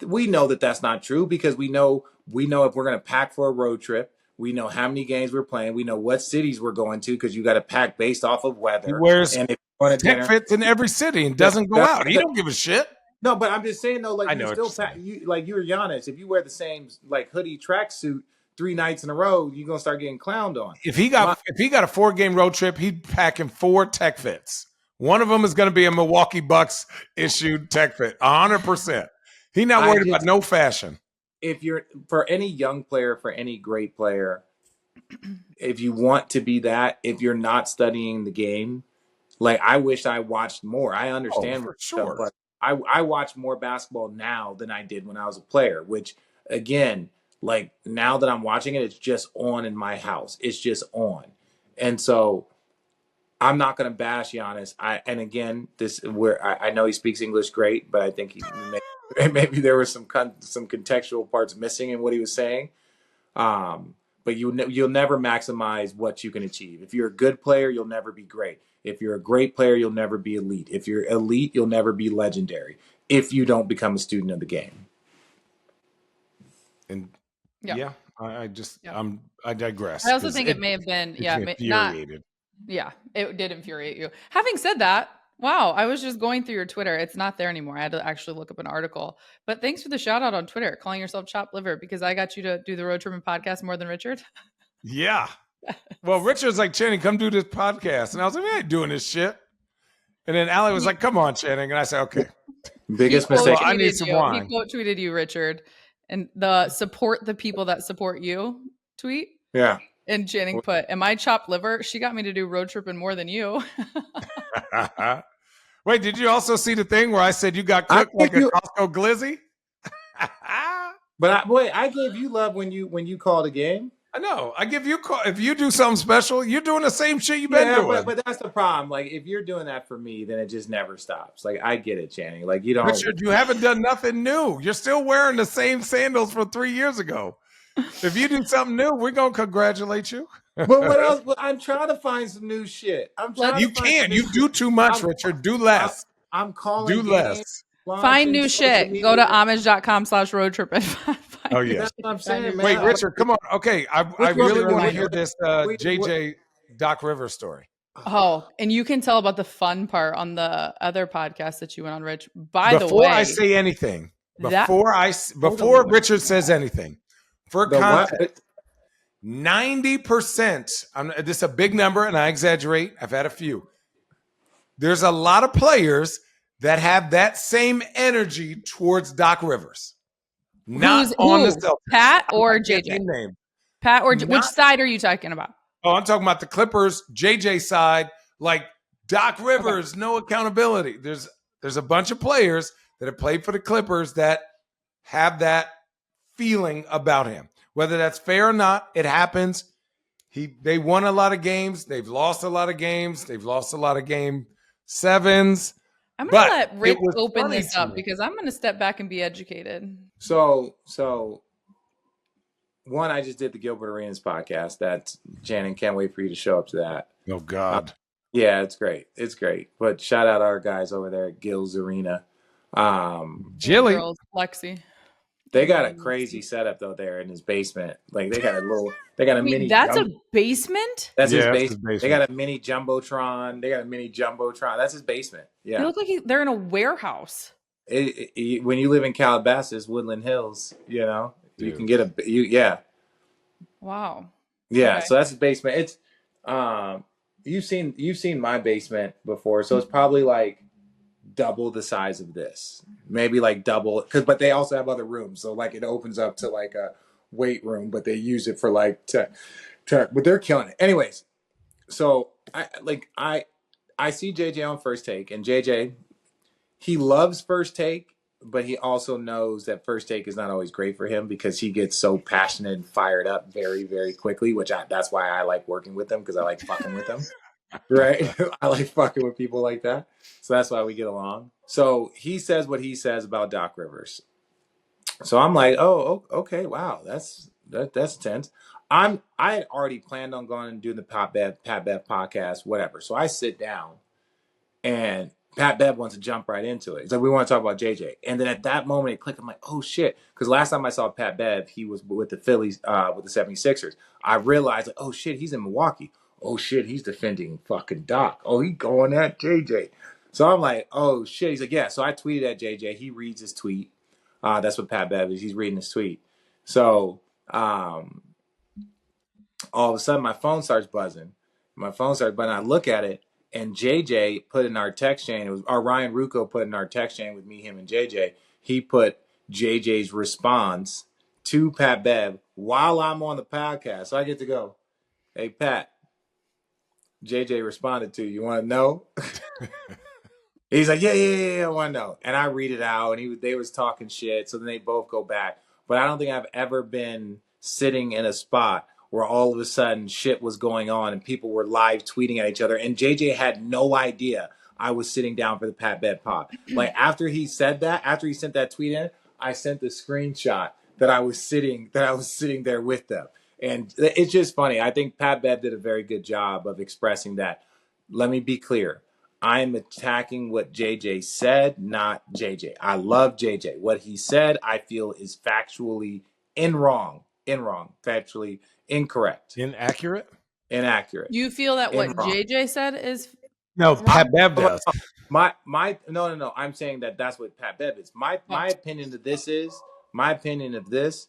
We know that that's not true because we know if we're going to pack for a road trip, we know how many games we're playing. We know what cities we're going to because you got to pack based off of weather. He wears tech fits in every city and doesn't go out. He don't give a shit. No, but I'm just saying though, like I you know still what you're you like you're Giannis. If you wear the same like hoodie tracksuit 3 nights in a row, you're gonna start getting clowned on. If he got a 4-game road trip, he'd pack in 4 tech fits. One of them is going to be a Milwaukee Bucks issued tech fit, 100%. He's not worried about no fashion. If you're for any young player, for any great player, if you want to be that, if you're not studying the game, like I wish I watched more. I understand for sure. but I watch more basketball now than I did when I was a player, which again, like now that I'm watching it, it's just on in my house. It's just on. And so I'm not going to bash Giannis. And again, this where I know he speaks English great, but I think maybe there were some contextual parts missing in what he was saying. But you'll never maximize what you can achieve. If you're a good player, you'll never be great. If you're a great player, you'll never be elite. If you're elite, you'll never be legendary. If you don't become a student of the game. And Yeah. I digress. I also think it may have been infuriated. It did infuriate you. Having said that, wow, I was just going through your Twitter. It's not there anymore. I had to actually look up an article. But thanks for the shout out on Twitter, calling yourself chopped liver, because I got you to do the Road Trippin podcast more than Richard. Yeah. Well, Richard's like, Channing, come do this podcast. And I was like, I ain't doing this shit. And then Allie was like, come on, Channing. And I said, okay. Biggest mistake. I need some wine. He quote tweeted you, Richard, and the support the people that support you tweet. Yeah. And Channing put, am I chopped liver? She got me to do Road Trippin more than you. Wait, did you also see the thing where I said you got cooked like a Costco glizzy? But I gave you love when you called a game. I know. I give you if you do something special, you're doing the same shit you've been doing. But that's the problem. Like if you're doing that for me, then it just never stops. Like I get it, Channing. Like you don't. Richard, you haven't done nothing new. You're still wearing the same sandals from 3 years ago. If you do something new, we're gonna congratulate you. But what else? I'm trying to find some new shit. You can't. You do too much, Richard. Do less. I'm calling. Do less. Find new shit. Go to homage.com/roadtrippin. Oh yeah. That's what I'm saying, man. Wait, Richard, come on. Okay, I really want to hear this JJ Doc Rivers story. Oh, and you can tell about the fun part on the other podcast that you went on, Rich. By the way, before I say anything, before Richard says anything, for context, 90%. This is a big number, and I exaggerate. I've had a few. There's a lot of players that have that same energy towards Doc Rivers. Not on the Celtics. Pat or JJ? Pat or which side are you talking about? Oh, I'm talking about the Clippers, JJ side. Like Doc Rivers, no accountability. There's a bunch of players that have played for the Clippers that have that feeling about him. Whether that's fair or not, it happens. They won a lot of games. They've lost a lot of games. They've lost a lot of game sevens. I'm going to let Rick open this up because I'm going to step back and be educated. So one, I just did the Gilbert Arenas podcast. That's Channing. Can't wait for you to show up to that. Oh God. Yeah, it's great. It's great. But shout out our guys over there at Gil's Arena. Jilly. Girls, Lexi. They got a crazy setup though there in his basement. Like they got a mini. That's a basement? That's his basement. They got a mini jumbotron. That's his basement. Yeah. They look like they're in a warehouse. When you live in Calabasas, Woodland Hills, you can get yeah. Wow. Yeah. Okay. So that's his basement. It's you've seen my basement before, so it's probably like double the size of this, maybe like double, but they also have other rooms, so like it opens up to like a weight room, but they use it for like but they're killing it anyways. So I see JJ on First Take, and JJ, he loves First Take, but he also knows that First Take is not always great for him because he gets so passionate and fired up very, very quickly, that's why I like working with him, because I like fucking with him. Right? I like fucking with people like that. So that's why we get along. So he says what he says about Doc Rivers. So I'm like, oh, okay, wow, that's tense. I had already planned on going and doing the Pat Bev podcast, whatever. So I sit down, and Pat Bev wants to jump right into it. He's like, we want to talk about JJ. And then at that moment it clicked. I'm like, oh shit. Because last time I saw Pat Bev, he was with the Phillies, with the 76ers. I realized, like, oh shit, he's in Milwaukee. Oh shit, he's defending fucking Doc. Oh, he going at JJ. So I'm like, oh shit. He's like, yeah. So I tweeted at JJ. He reads his tweet. That's what Pat Bev is. He's reading his tweet. So all of a sudden my phone starts buzzing. I look at it, and JJ put in our text chain. It was Ryan Rucco put in our text chain with me, him, and JJ. He put JJ's response to Pat Bev while I'm on the podcast. So I get to go, hey Pat, JJ responded to you. You want to know? He's like, yeah, I want to know. And I read it out, and they was talking shit. So then they both go back. But I don't think I've ever been sitting in a spot where all of a sudden shit was going on and people were live tweeting at each other. And JJ had no idea I was sitting down for the Pat Bev pod. Like after he said that, after he sent that tweet in, I sent the screenshot that I was sitting there with them. And it's just funny. I think Pat Bev did a very good job of expressing that. Let me be clear. I'm attacking what JJ said, not JJ. I love JJ. What he said, I feel is factually factually incorrect, Inaccurate. You feel that what wrong. JJ said is No, Pat Bev does. No. I'm saying that's what Pat Bev is. My opinion of this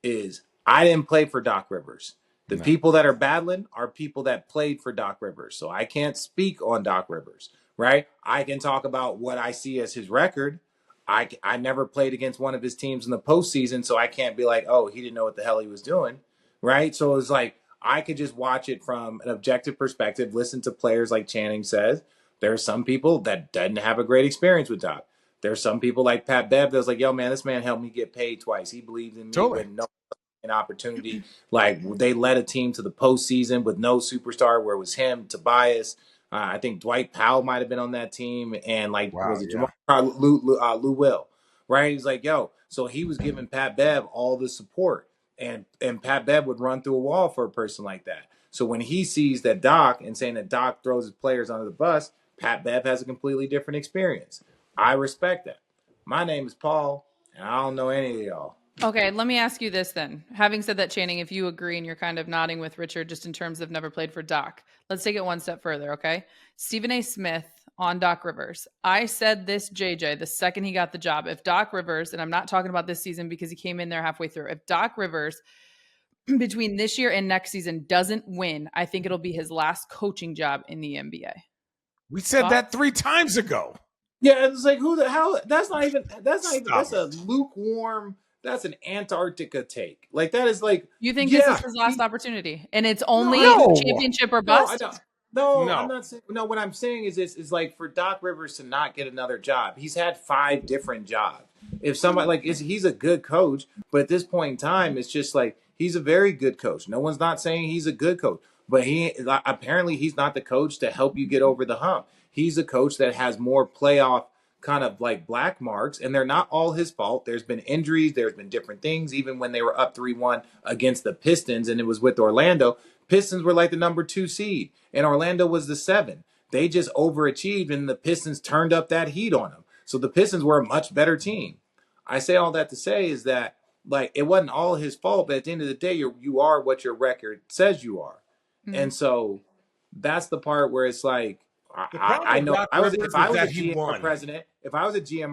is I didn't play for Doc Rivers. The people that are battling are people that played for Doc Rivers. So I can't speak on Doc Rivers, right? I can talk about what I see as his record. I never played against one of his teams in the postseason, so I can't be like, oh, he didn't know what the hell he was doing, right? So it's like I could just watch it from an objective perspective, listen to players like Channing says. There are some people that didn't have a great experience with Doc. There's some people like Pat Bev that was like, yo, man, this man helped me get paid twice. He believed in me with no an opportunity. Like they led a team to the postseason with no superstar, where it was him, Tobias. I think Dwight Powell might have been on that team, and was it Jamal Lou Will, right? He's like, yo, so he was giving Pat Bev all the support, and Pat Bev would run through a wall for a person like that. So when he sees that Doc and saying that Doc throws his players under the bus, Pat Bev has a completely different experience. I respect that. My name is Paul, and I don't know any of y'all. Okay, let me ask you this then. Having said that, Channing, if you agree and you're kind of nodding with Richard just in terms of never played for Doc, let's take it one step further, okay? Stephen A. Smith on Doc Rivers. I said this, JJ, the second he got the job. If Doc Rivers, and I'm not talking about this season because he came in there halfway through, if Doc Rivers between this year and next season doesn't win, I think it'll be his last coaching job in the NBA. We said that 3 times ago. Yeah, it's like who the hell? That's a lukewarm. That's an Antarctica take. Like that is like you think this is his last opportunity, and it's only championship or bust. No, I'm not saying. No, what I'm saying is this is like for Doc Rivers to not get another job. He's had 5 different jobs. If somebody he's a good coach, but at this point in time, it's just like he's a very good coach. No one's not saying he's a good coach, but apparently he's not the coach to help you get over the hump. He's a coach that has more playoff kind of like black marks, and they're not all his fault. There's been injuries, there's been different things. Even when they were up 3-1 against the Pistons, and it was with Orlando, Pistons were like the number 2 seed, and Orlando was the 7. They just overachieved, and the Pistons turned up that heat on them. So the Pistons were a much better team. I say all that to say is that like it wasn't all his fault, but at the end of the day, you are what your record says you are. Mm-hmm. And so that's the part where it's like, I know if I was a GM or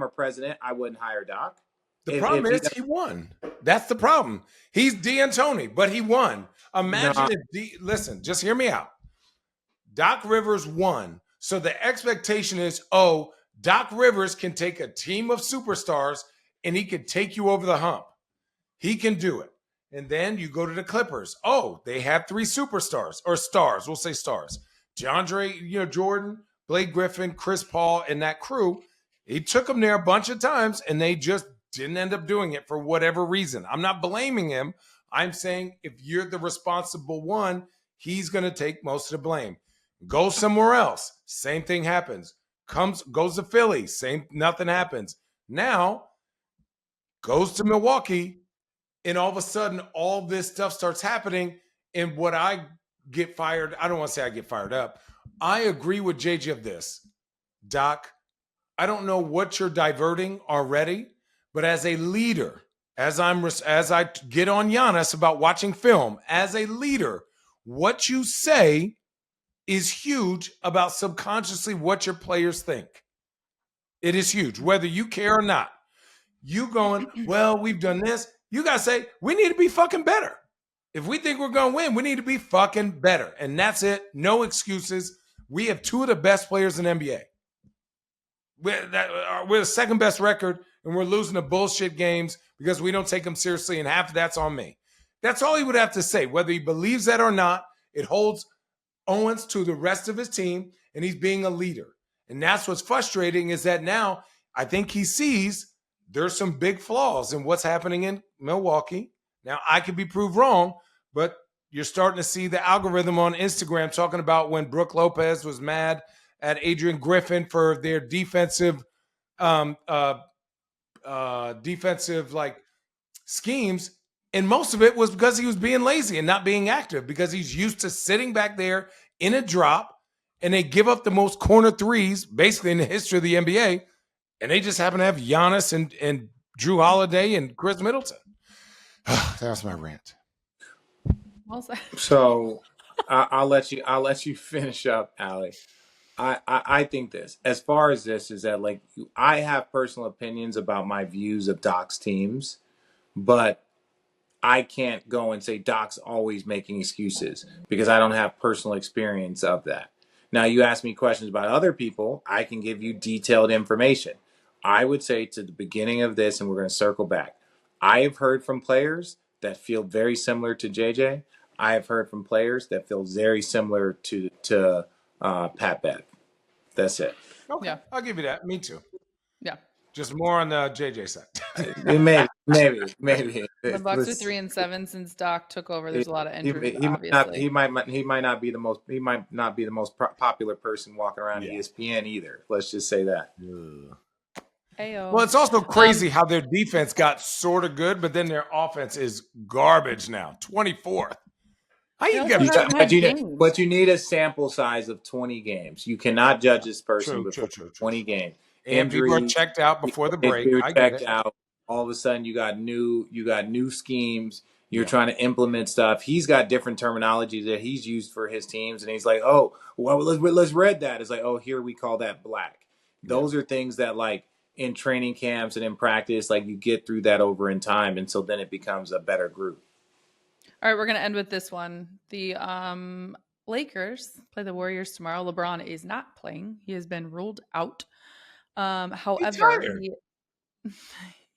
president, I wouldn't hire Doc. The problem is he won. That's the problem. He's D'Antoni, but he won. Imagine listen, just hear me out. Doc Rivers won. So the expectation is, Doc Rivers can take a team of superstars and he can take you over the hump. He can do it. And then you go to the Clippers. They have 3 superstars or stars. We'll say stars. DeAndre, Jordan, Blake Griffin, Chris Paul, and that crew. He took them there a bunch of times, and they just didn't end up doing it for whatever reason. I'm not blaming him. I'm saying if you're the responsible one, he's going to take most of the blame. Go somewhere else. Same thing happens. Goes to Philly. Nothing happens. Now, goes to Milwaukee, and all of a sudden, all this stuff starts happening, and what I get fired. I don't want to say I get fired up. I agree with JJ of this. Doc, I don't know what you're diverting already, but as a leader, as I get on Giannis about watching film, as a leader, what you say is huge about subconsciously what your players think. It is huge, whether you care or not. You going, well, we've done this. You got to say, we need to be fucking better. If we think we're going to win, we need to be fucking better. And that's it. No excuses. We have two of the best players in the NBA. We're the second best record, and we're losing the bullshit games because we don't take them seriously, and half of that's on me. That's all he would have to say. Whether he believes that or not, it holds Owens to the rest of his team, and he's being a leader. And that's what's frustrating is that now I think he sees there's some big flaws in what's happening in Milwaukee. Now, I could be proved wrong, but you're starting to see the algorithm on Instagram talking about when Brooke Lopez was mad at Adrian Griffin for their defensive like schemes. And most of it was because he was being lazy and not being active because he's used to sitting back there in a drop and they give up the most corner threes basically in the history of the NBA. And they just happen to have Giannis and Drew Holiday and Chris Middleton. That was my rant. So I'll let you finish up, Allie. I think this, as far as this, is that like I have personal opinions about my views of Doc's teams, but I can't go and say Doc's always making excuses because I don't have personal experience of that. Now, you ask me questions about other people, I can give you detailed information. I would say to the beginning of this, and we're going to circle back, I have heard from players that feel very similar to JJ. I have heard from players that feel very similar to Pat Bev. That's it. Okay, yeah. I'll give you that. Me too. Yeah. Just more on the JJ side. maybe. The Bucks are 3-7 since Doc took over. There's a lot of injuries. Obviously, he might not be the most popular person walking around ESPN either. Let's just say that. Ayo. Well, it's also crazy how their defense got sort of good, but then their offense is garbage now. 24th. How you get? But you need a sample size of 20 games. You cannot judge this person before 20 games. And people are checked out before the break. I checked out. All of a sudden, you got new schemes. You're trying to implement stuff. He's got different terminology that he's used for his teams, and he's like, "Oh, well, let's read that." It's like, "Oh, here we call that black." Those are things that, like, in training camps and in practice, like, you get through that over in time, and so then it becomes a better group. All right, we're going to end with this one. The Lakers play the Warriors tomorrow. LeBron is not playing. He has been ruled out. However,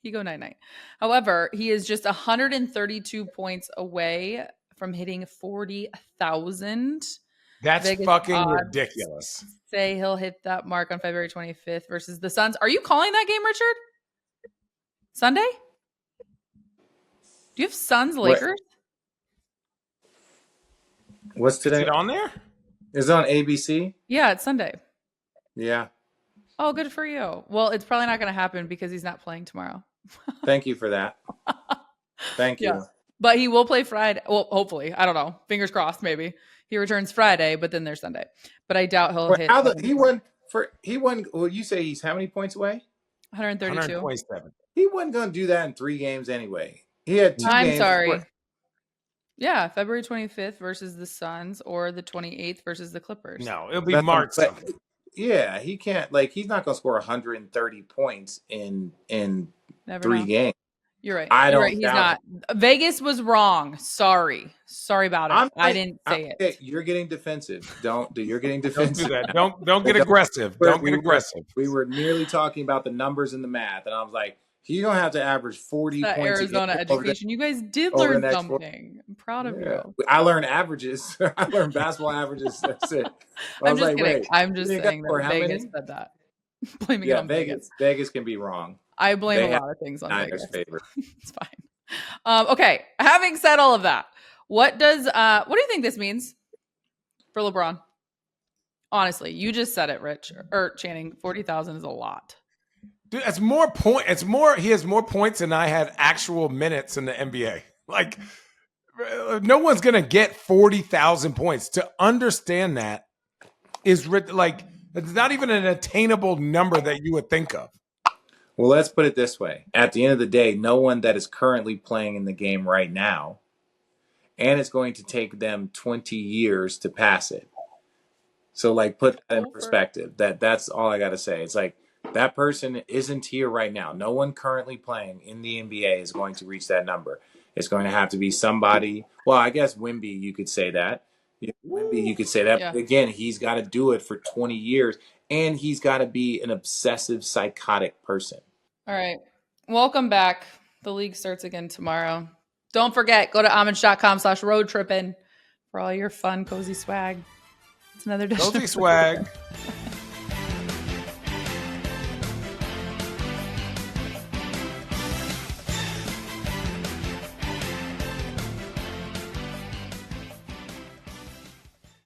he go night-night. However, he is just 132 points away from hitting 40,000. That's Vegas fucking ridiculous. Say he'll hit that mark on February 25th versus the Suns. Are you calling that game, Richard? Sunday? Do you have Suns Lakers? What's today? Is it on there? Is it on ABC? Yeah, it's Sunday. Yeah. Oh, good for you. Well, it's probably not going to happen because he's not playing tomorrow. Thank you for that. Thank you. Yeah. But he will play Friday. Well, hopefully. I don't know. Fingers crossed, maybe. He returns Friday, but then there's Sunday. But I doubt he'll hit. He won. Well, you say he's how many points away? 132. 127. He wasn't going to do that in 3 games anyway. He had 2 games. I'm sorry. Yeah, February 25th versus the Suns or the 28th versus the Clippers. No, it'll be March. Yeah, he can't. Like, he's not going to score 130 points in 3 games. You're right. You're right. He's not. Vegas was wrong. Sorry about it. I didn't say it. You're getting defensive. You're getting defensive. Don't do that. Don't get aggressive. Don't get aggressive. We were merely talking about the numbers and the math, and I was like, he's gonna have to average 40 points. Arizona education. You guys did learn something. I'm proud of you. I learned averages. I learned basketball averages. That's it. I'm just kidding. I'm just saying that Vegas said that. Blaming it on Vegas. Vegas can be wrong. I blame a lot of things on Vegas. Favorite. It's fine. Okay. Having said all of that, what do you think this means for LeBron? Honestly, you just said it, Rich or Channing. 40,000 is a lot. Dude, it's more point. It's more. He has more points than I had actual minutes in the NBA. Like, no one's gonna get 40,000 points. To understand that is like it's not even an attainable number that you would think of. Well, let's put it this way. At the end of the day, no one that is currently playing in the game right now, and it's going to take them 20 years to pass it. So, like, put that in perspective. That's all I got to say. It's like That person isn't here right now. No one currently playing in the NBA is going to reach that number. It's going to have to be somebody. Well, I guess Wemby, you could say that. Yeah, Wemby, you could say that. Yeah. But again, he's got to do it for 20 years, and he's got to be an obsessive, psychotic person. All right. Welcome back. The league starts again tomorrow. Don't forget, go to homage.com/roadtrippin for all your fun, cozy swag. It's another edition Cozy of swag.